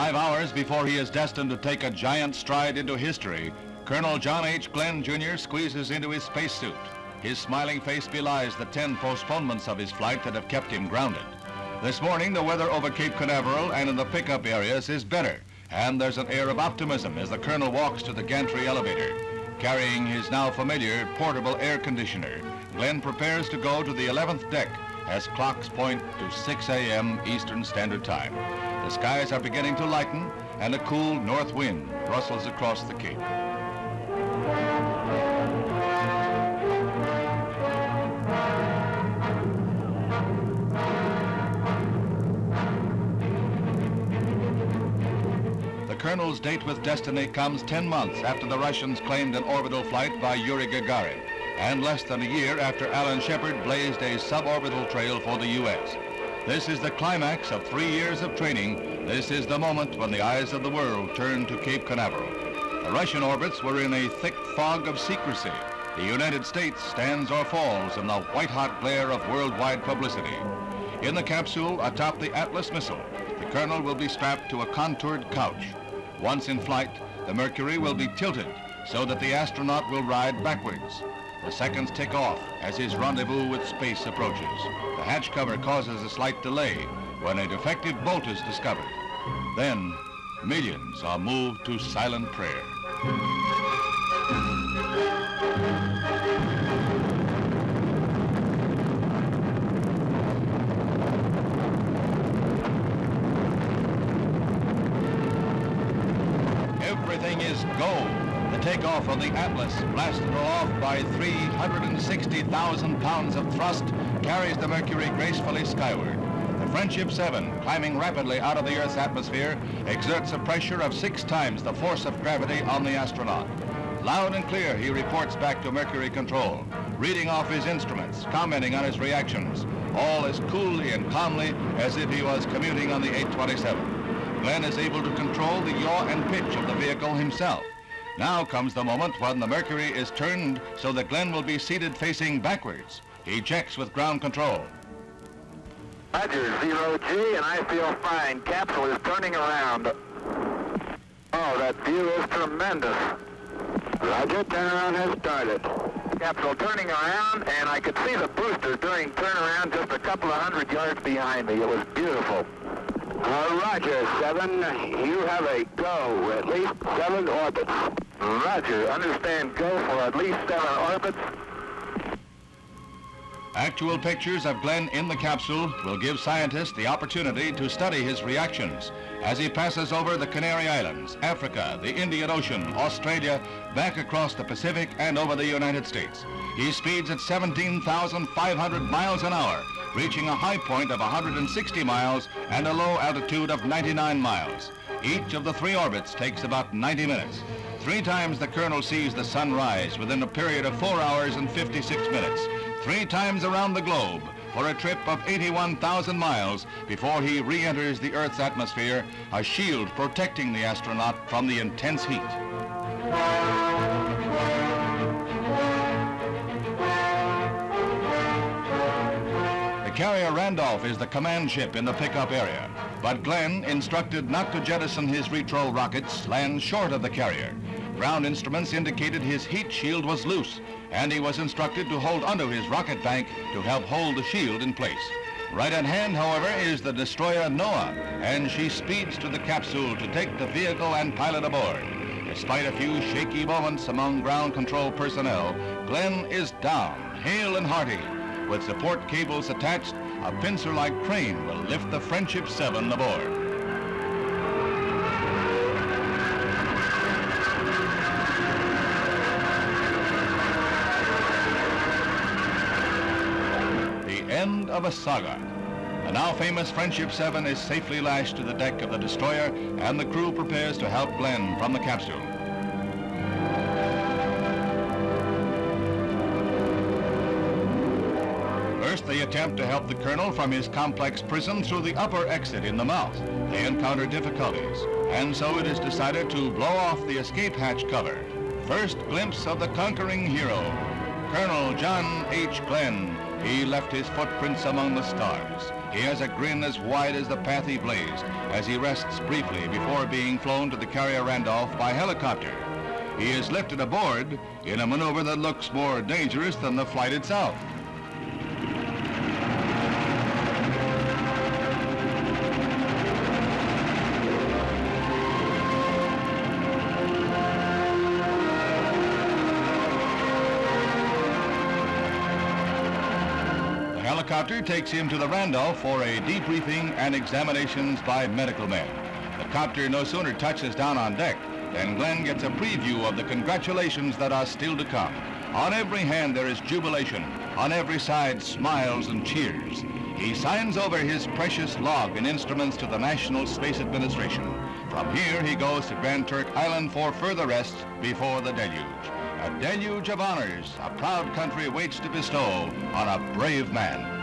5 hours before he is destined to take a giant stride into history, Colonel John H. Glenn, Jr. squeezes into his spacesuit. His smiling face belies the 10 postponements of his flight that have kept him grounded. This morning, the weather over Cape Canaveral and in the pickup areas is better, and there's an air of optimism as the Colonel walks to the gantry elevator. Carrying his now familiar portable air conditioner, Glenn prepares to go to the 11th deck as clocks point to 6 a.m. Eastern Standard Time. The skies are beginning to lighten, and a cool north wind rustles across the Cape. The Colonel's date with destiny comes 10 months after the Russians claimed an orbital flight by Yuri Gagarin, and less than a year after Alan Shepard blazed a suborbital trail for the U.S. This is the climax of 3 years of training. This is the moment when the eyes of the world turn to Cape Canaveral. The Russian orbits were in a thick fog of secrecy. The United States stands or falls in the white-hot glare of worldwide publicity. In the capsule atop the Atlas missile, the Colonel will be strapped to a contoured couch. Once in flight, the Mercury will be tilted so that the astronaut will ride backwards. The seconds tick off as his rendezvous with space approaches. The hatch cover causes a slight delay when a defective bolt is discovered. Then, millions are moved to silent prayer. Everything is go. The takeoff of the Atlas, blasted aloft by 360,000 pounds of thrust, carries the Mercury gracefully skyward. The Friendship 7, climbing rapidly out of the Earth's atmosphere, exerts a pressure of 6 times the force of gravity on the astronaut. Loud and clear, he reports back to Mercury Control, reading off his instruments, commenting on his reactions, all as coolly and calmly as if he was commuting on the 827. Glenn is able to control the yaw and pitch of the vehicle himself. Now comes the moment when the Mercury is turned so that Glenn will be seated facing backwards. He checks with ground control. Roger, 0G, and I feel fine. Capsule is turning around. Oh, that view is tremendous. Roger, turnaround has started. Capsule turning around, and I could see the booster during turnaround just a couple of 100 yards behind me. It was beautiful. Roger, 7. You have a go, at least 7 orbits. Roger, understand go for at least 7 orbits. Actual pictures of Glenn in the capsule will give scientists the opportunity to study his reactions as he passes over the Canary Islands, Africa, the Indian Ocean, Australia, back across the Pacific and over the United States. He speeds at 17,500 miles an hour, reaching a high point of 160 miles and a low altitude of 99 miles. Each of the 3 orbits takes about 90 minutes. 3 times the Colonel sees the sun rise within a period of 4 hours and 56 minutes. 3 times around the globe for a trip of 81,000 miles before he re-enters the Earth's atmosphere, a shield protecting the astronaut from the intense heat. The carrier Randolph is the command ship in the pickup area, but Glenn, instructed not to jettison his retro rockets, lands short of the carrier. Ground instruments indicated his heat shield was loose, and he was instructed to hold onto his rocket bank to help hold the shield in place. Right at hand, however, is the destroyer Noah, and she speeds to the capsule to take the vehicle and pilot aboard. Despite a few shaky moments among ground control personnel, Glenn is down, hale and hearty. With support cables attached, a pincer-like crane will lift the Friendship 7 aboard. End of a saga. The now famous Friendship 7 is safely lashed to the deck of the destroyer, and the crew prepares to help Glenn from the capsule. First, they attempt to help the Colonel from his complex prison through the upper exit in the mouth. They encounter difficulties, and so it is decided to blow off the escape hatch cover. First glimpse of the conquering hero, Colonel John H. Glenn, He left his footprints among the stars. He has a grin as wide as the path he blazed as he rests briefly before being flown to the carrier Randolph by helicopter. He is lifted aboard in a maneuver that looks more dangerous than the flight itself. The helicopter takes him to the Randolph for a debriefing and examinations by medical men. The copter no sooner touches down on deck than Glenn gets a preview of the congratulations that are still to come. On every hand there is jubilation. On every side, smiles and cheers. He signs over his precious log and instruments to the National Space Administration. From here he goes to Grand Turk Island for further rest before the deluge. A deluge of honors a proud country waits to bestow on a brave man.